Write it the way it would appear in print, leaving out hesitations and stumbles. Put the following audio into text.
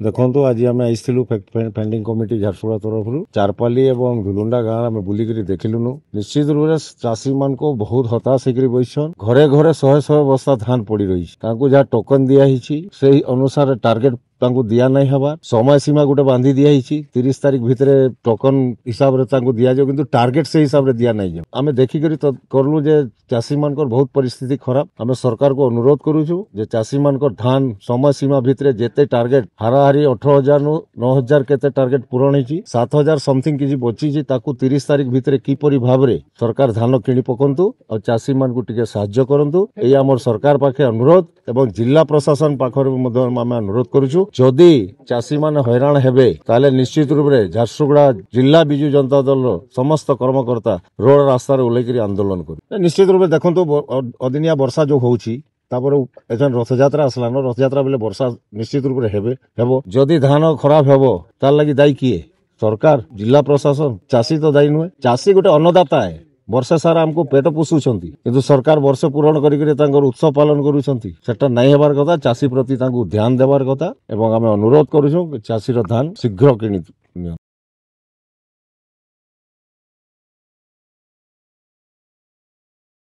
देखो आज आम आईलु पेंडिंग कमिटी झारसुगुड़ा तरफ चारपाली और धुलुंडा गाँव आम बुलिक देखलुनु निश्चित रूप से चाषी मान को बहुत हताश होकर बसन घरे घरे 100 बस्ता धान पड़ रही जहाँ टोकन दिखाई से अनुसार टार्गेट दिया नहीं हवा समय सीमा गोटे बांधी दिखाई 30 तारीख भितर टोकन हिसाब से दि जाओ किंतु टार्गेट से हिसाब से दिया नहीं आम देखिक करलु जे चाषी मान बहुत परिस्थिति खराब आम सरकार को अनुरोध करुचु जे चाषी मान धान समय सीमा भितर जेते टार्गेट हाराहारी 18,000 नु 9,000 केते टार्गेट पूरण होती 7,000 समथिंग किसी बची 30 तारीख भितर किपरि भाव में सरकार धान किणी पकंतु और चाषी मान को टिके साहाय्य करंतु एई हमर सरकार पाखे अनुरोध एवं जिला प्रशासन पाखर आम अनुरोध करुचु जदि चाषी मान हैरान हेबे ताले निश्चित रूप से झारसुगुड़ा जिला बिजु जनता दल समस्त कर्मकर्ता रोड रास्ता ओल्लेकरी आंदोलन कर निश्चित रूप से देखो अदिनिया वर्षा जो होउची तापर एथन रथयात्रा आसला न रथयात्रा बेले वर्षा निश्चित रूप से हेबो जदि धान खराब हेबो तार लगी दायी किए सरकार जिला प्रशासन चाषी तो दायी नुहे चाषी गोटे अन्नदाता है वर्ष सारा हमको पेट पोषुंट किंतु सरकार वर्ष पूरण कर उत्सव पालन करुँचा नहीं हेबार कथा चाषी प्रति ध्यान देवार कथा एवं आम अनुरोध करूँ चाषी धान शीघ्र किणी